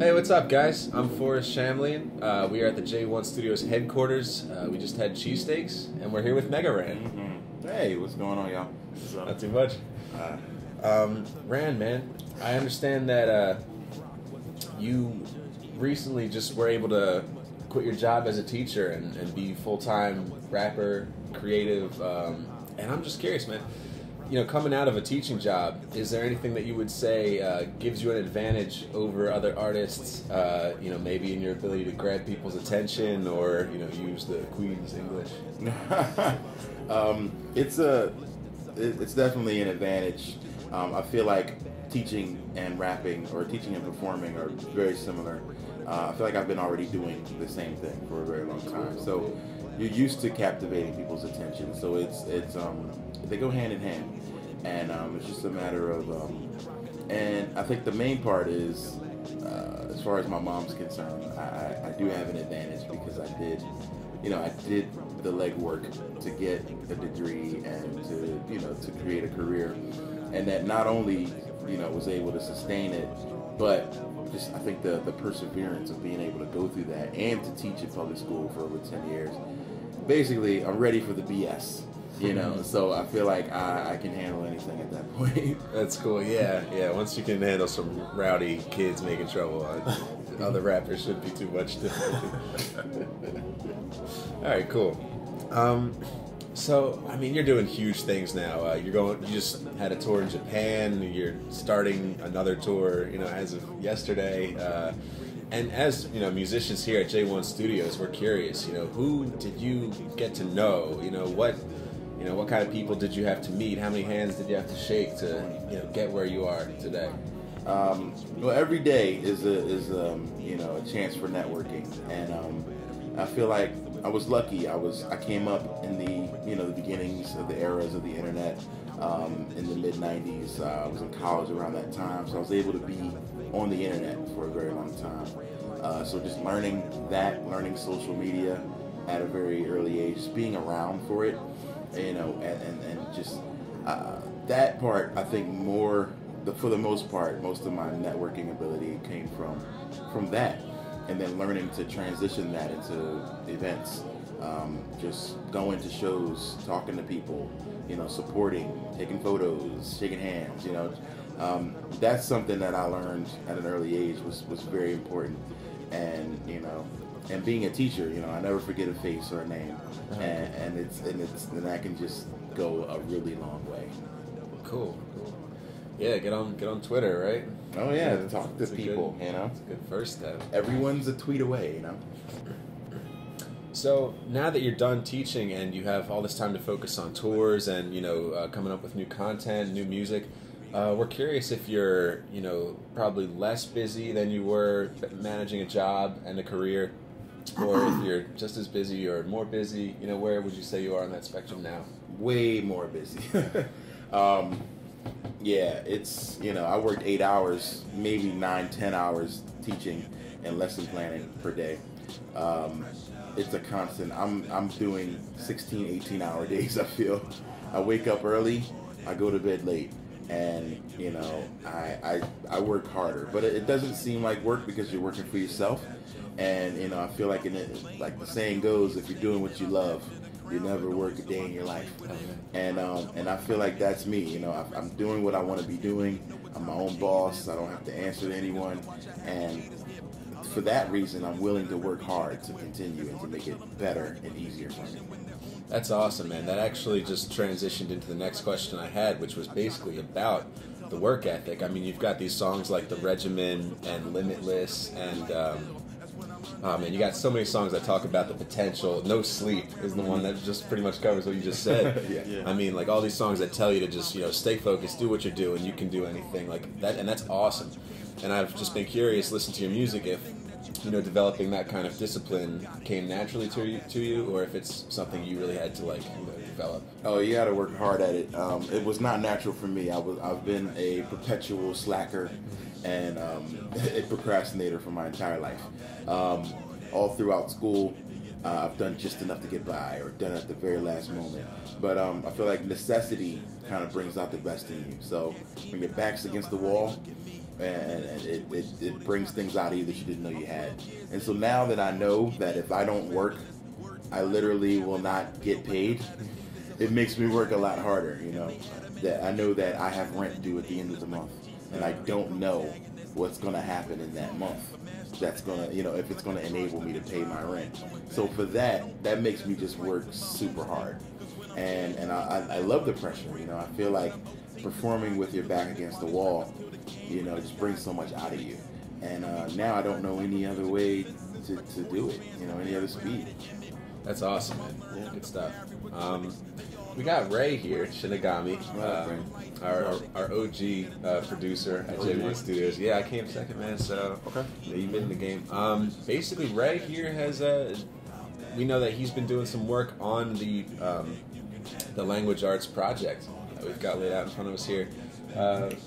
Hey, what's up, guys? I'm Forrest Shamlian. We are at the J1 Studios headquarters. We just had cheesesteaks, and we're here with Mega Ran. Mm-hmm. Hey, what's going on, y'all? Not too much. Ran, man, I understand that you recently just were able to quit your job as a teacher and be full-time rapper, creative, and I'm just curious, man. You know, coming out of a teaching job, is there anything that you would say gives you an advantage over other artists? You know, maybe in your ability to grab people's attention, or use the Queen's English. It's definitely an advantage. I feel like teaching and rapping, or teaching and performing, are very similar. I feel like I've been already doing the same thing for a very long time. So you're used to captivating people's attention. So it's they go hand in hand, and it's just a matter of and I think the main part is as far as my mom's concerned, I do have an advantage because I did the legwork to get a degree and to create a career, and that not only was able to sustain it, but just I think the perseverance of being able to go through that and to teach at public school for over 10 years. Basically, I'm ready for the BS, so I feel like I can handle anything at that point. That's cool, yeah. Once you can handle some rowdy kids making trouble, other rappers shouldn't be too much different. All right, cool. So, I mean, you're doing huge things now. You just had a tour in Japan. You're starting another tour, as of yesterday. And as musicians here at J1 Studios, we're curious. Who did you get to know? What kind of people did you have to meet? How many hands did you have to shake to get where you are today? Well, every day is a chance for networking, and I feel like I was lucky. I came up in the the beginnings of the eras of the internet in the mid '90s. I was in college around that time, so I was able to be on the internet for a very long time. So just learning social media at a very early age, just being around for it, and just that part. I think for the most part, most of my networking ability came from that. And then learning to transition that into events, just going to shows, talking to people, supporting, taking photos, shaking hands, that's something that I learned at an early age was very important. And and being a teacher, I never forget a face or a name, and that can just go a really long way. Cool. Yeah, get on Twitter, right? Oh yeah, talk to people, It's a good first step. Everyone's a tweet away, So now that you're done teaching and you have all this time to focus on tours and coming up with new content, new music, we're curious if you're probably less busy than you were managing a job and a career, or if you're just as busy or more busy. Where would you say you are on that spectrum now? Way more busy. Yeah, it's, I worked 8 hours, maybe 9-10 hours teaching and lesson planning per day. It's a constant. I'm doing 16-18 hour days, I feel. I wake up early, I go to bed late, and I work harder. But it doesn't seem like work because you're working for yourself. And I feel like like the saying goes, if you're doing what you love, you never work a day in your life. And I feel like that's me. I'm doing what I want to be doing. I'm my own boss. I don't have to answer to anyone. And for that reason, I'm willing to work hard to continue and to make it better and easier for me. That's awesome, man. That actually just transitioned into the next question I had, which was basically about the work ethic. I mean, you've got these songs like The Regimen and Limitless, and man, you got so many songs that talk about the potential. No Sleep is the one that just pretty much covers what you just said. Yeah. I mean, like all these songs that tell you to just stay focused, do what you're doing, you can do anything like that, and that's awesome. And I've just been curious, listen to your music, if developing that kind of discipline came naturally to you, or if it's something you really had to develop. Oh, you got to work hard at it. It was not natural for me. I've been a perpetual slacker and a procrastinator for my entire life. All throughout school, I've done just enough to get by, or done at the very last moment. But I feel like necessity kind of brings out the best in you. So when your back's against the wall, and it brings things out of you that you didn't know you had. And so now that I know that if I don't work, I literally will not get paid, it makes me work a lot harder, you know. That I know that I have rent due at the end of the month, and I don't know what's going to happen in that month. That's going to, you know, if it's going to enable me to pay my rent. So for that makes me just work super hard. And I love the pressure, you know. I feel like performing with your back against the wall, you know, just brings so much out of you. And now I don't know any other way to do it, you know, any other speed. That's awesome, man. Yeah. Good stuff. We got Ray here, Shinigami, our OG producer at J1 Studios. Yeah, I came second, man, so okay. Yeah, you've been in the game. Basically, Ray here has, we know that he's been doing some work on the language arts project that we've got laid out in front of us here.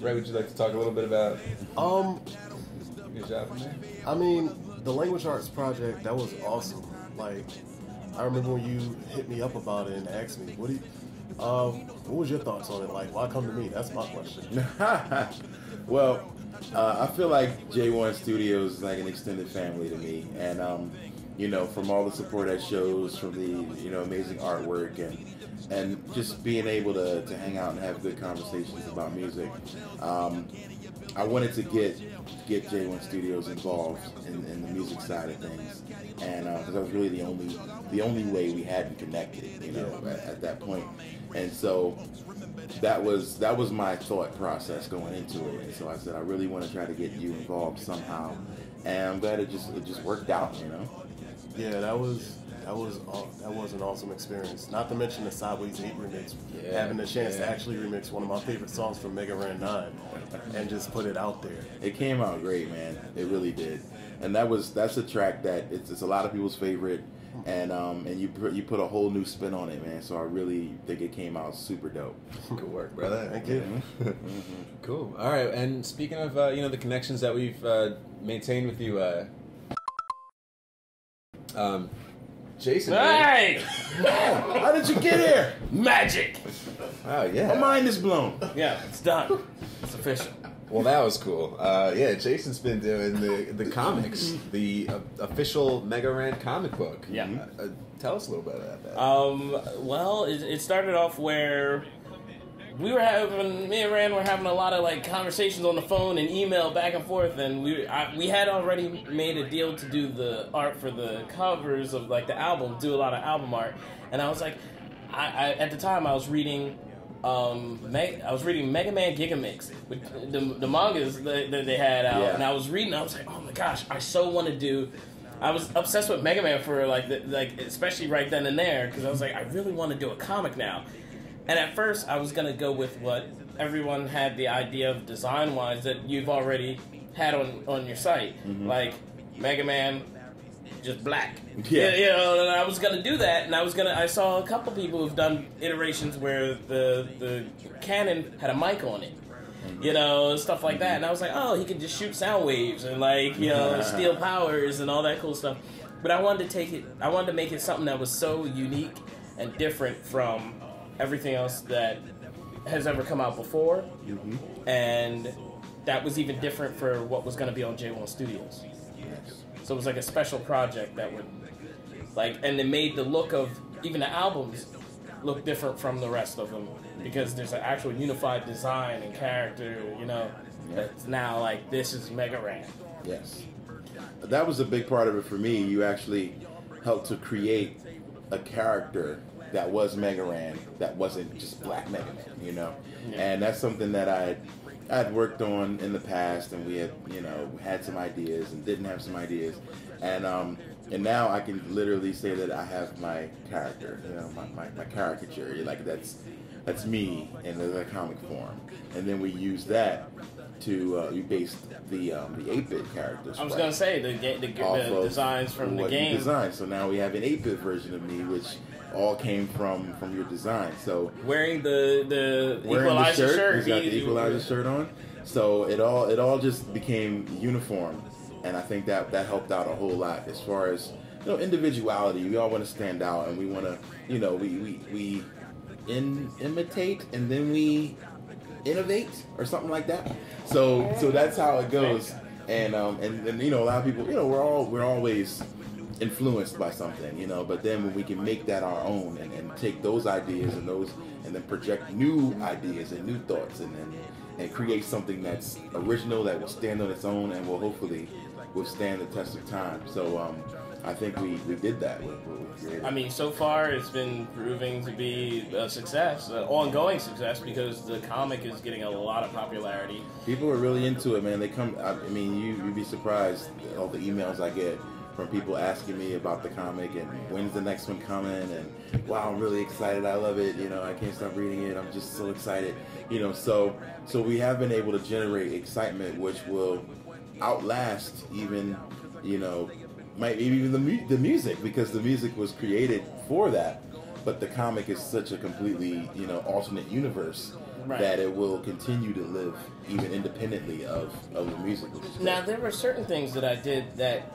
Ray, would you like to talk a little bit about your job in there? I mean, the language arts project, that was awesome. Like, I remember when you hit me up about it and asked me, what was your thoughts on it? Like, why come to me? That's my question. Well, I feel like J1 Studios is like an extended family to me, and you know, from all the support at shows, from the, you know, amazing artwork, and just being able to hang out and have good conversations about music. I wanted to get J1 Studios involved in the music side of things, and because that was really the only way we hadn't connected, you know, at that point. And so that was my thought process going into it. And so I said, I really want to try to get you involved somehow, and I'm glad it just worked out, you know. Yeah, that was an awesome experience. Not to mention the Sideways 8 remix, having the chance to actually remix one of my favorite songs from Mega Man 9 and just put it out there. It came out great, man. It really did. And that's a track that it's a lot of people's favorite, and you put a whole new spin on it, man. So I really think it came out super dope. Good work, brother. Thank you. Cool. All right. And speaking of you know, the connections that we've maintained with you, Jason. Hey! How did you get here? Magic! Oh, yeah. My mind is blown. Yeah, it's done. It's official. Well, that was cool. Yeah, Jason's been doing the comics, the official Mega Ran comic book. Yeah. Tell us a little bit about that. Well, it started off where me and Rand were having a lot of like conversations on the phone and email back and forth, and we had already made a deal to do the art for the covers of like the album, do a lot of album art, and I was like, I at the time I was reading Mega Man Gigamix, with the mangas that they had out, and I was reading. I was like, oh my gosh, I so want to do. I was obsessed with Mega Man for like especially right then and there, because I was like, I really want to do a comic now. And at first, I was going to go with what everyone had the idea of design-wise that you've already had on your site. Mm-hmm. Like, Mega Man, just black. Yeah. You know, and I was going to do that, and I saw a couple people who've done iterations where the cannon had a mic on it. You know, stuff like that. And I was like, oh, he could just shoot sound waves and, like, you know, steal powers and all that cool stuff. But I wanted to make it something that was so unique and different from everything else that has ever come out before, and that was even different for what was going to be on J1 Studios. So it was like a special project that would, like, and it made the look of even the albums look different from the rest of them, because there's an actual unified design and character, you know, that's now like, this is Mega Ran. Yes. That was a big part of it for me. You actually helped to create a character that was Mega Ran, that wasn't just Black Mega Man, you know? Yeah. And that's something that I'd worked on in the past, and we had, you know, had some ideas and didn't have some ideas. And now I can literally say that I have my character, you know, my caricature. Like, that's me in the comic form. And then we use that to we based the 8-bit characters. I was gonna say the designs from the game. So now we have an 8-bit version of me, which all came from your design. So wearing the Equalizer shirt. He's got the Equalizer shirt on. So it all just became uniform, and I think that helped out a whole lot as far as individuality. We all want to stand out, and we want to, we imitate, and then we innovate, or something like that. So that's how it goes. And a lot of people, we're always influenced by something, but then when we can make that our own and take those ideas and then project new ideas and new thoughts and create something that's original, that will stand on its own and will hopefully withstand the test of time. So I think we did that with Creative. I mean, so far it's been proving to be a success, an ongoing success, because the comic is getting a lot of popularity. People are really into it, man. They come, you'd be surprised all the emails I get from people asking me about the comic and when's the next one coming, and wow, I'm really excited, I love it, I can't stop reading it, I'm just so excited, so we have been able to generate excitement which will outlast even, maybe even the music, because the music was created for that, but the comic is such a completely, alternate universe. Right. That it will continue to live even independently of the music. Now, there were certain things that I did that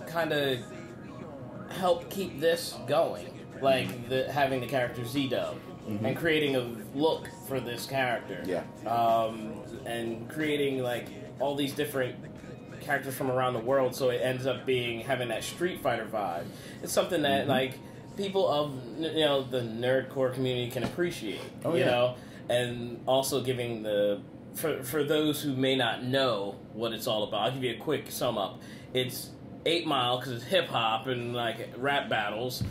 kind of helped keep this going, like having the character Z-Dub, and creating a look for this character. Yeah. And creating like all these different characters from around the world, so it ends up having that Street Fighter vibe. It's something that like people of the nerdcore community can appreciate. You know. And also giving for those who may not know what it's all about, I'll give you a quick sum up. It's 8 Mile because it's hip hop and like rap battles,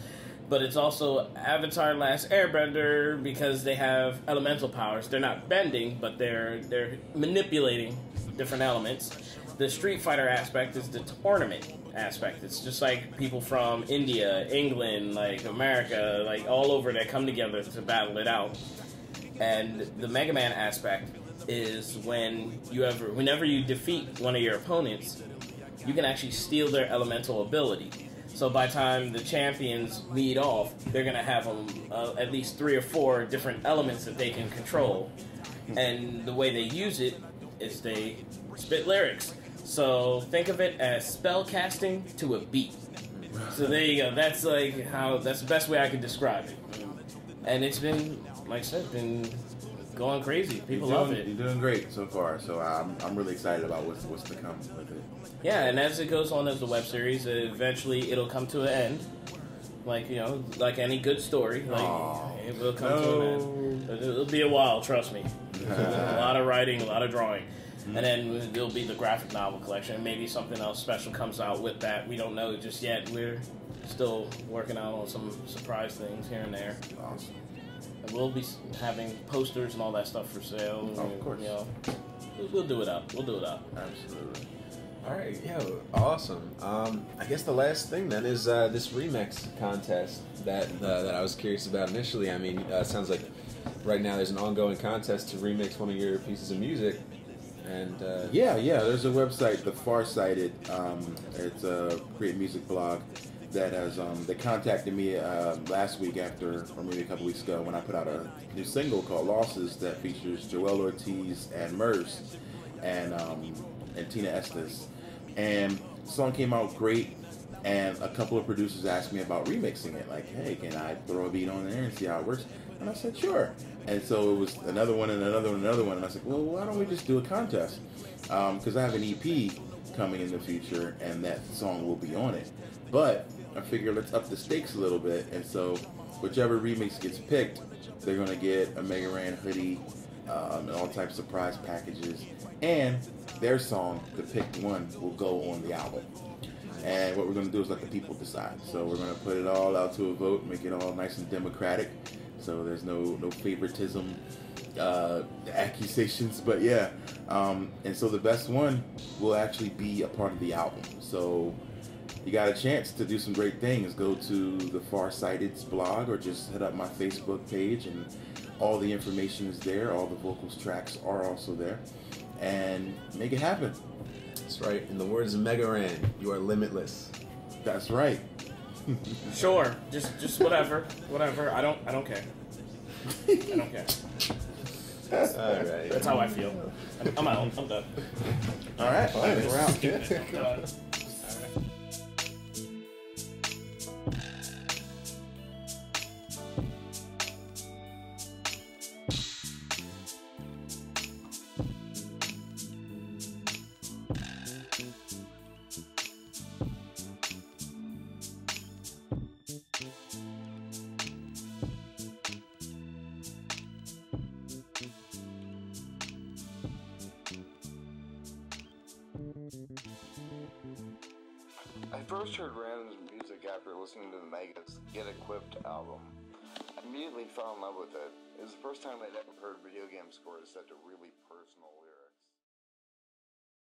but it's also Avatar: Last Airbender because they have elemental powers. They're not bending, but they're manipulating different elements. The Street Fighter aspect is the tournament aspect. It's just like people from India, England, like America, like all over that come together to battle it out. And the Mega Man aspect is whenever you defeat one of your opponents, you can actually steal their elemental ability. So by the time the champions meet off, they're going to have at least 3 or 4 different elements that they can control. And the way they use it is they spit lyrics. So think of it as spell casting to a beat. So there you go. That's that's the best way I could describe it. And it's been, like I said, been going crazy. People love it. You're doing great so far, so I'm really excited about what's to come with it. Yeah, and as it goes on as a web series, eventually it'll come to an end. Like, like any good story. Like, it will come to an end. It'll be a while, trust me. A lot of writing, a lot of drawing. And then there'll be the graphic novel collection. Maybe something else special comes out with that. We don't know just yet. We're still working out on some surprise things here and there. Awesome. And we'll be having posters and all that stuff for sale. Of course. We'll do it up. We'll do it up. Absolutely. All right, yeah, awesome. I guess the last thing then is this remix contest that I was curious about initially. I mean, it sounds like right now there's an ongoing contest to remix one of your pieces of music. And yeah, there's a website, The Farsighted. It's a great music blog that has they contacted me last week or maybe a couple weeks ago when I put out a new single called Losses that features Joel Ortiz and Murs and Tina Estes. And the song came out great, and a couple of producers asked me about remixing it. Like, hey, can I throw a beat on there and see how it works? And I said, sure. And so it was another one and another one and another one. And I said, well, why don't we just do a contest? Because I have an EP coming in the future, and that song will be on it. But I figure let's up the stakes a little bit. And so whichever remix gets picked, they're going to get a Mega Ran hoodie, and all types of prize packages. And their song, the picked one, will go on the album. And what we're going to do is let the people decide. So we're going to put it all out to a vote, make it all nice and democratic. So there's no favoritism accusations, but yeah. And so the best one will actually be a part of the album. So you got a chance to do some great things. Go to the Farsighted's blog or just hit up my Facebook page, and all the information is there. All the vocals tracks are also there. And make it happen. That's right. In the words of Mega Ran, you are limitless. That's right. Sure. Just whatever. I don't care. I don't care. All right. That's how I feel. I'm out. I'm done. All right. We're out. first heard Rand's music after listening to the Megas Get Equipped album. I immediately fell in love with it. It was the first time I'd ever heard video game scores set to really personal lyrics.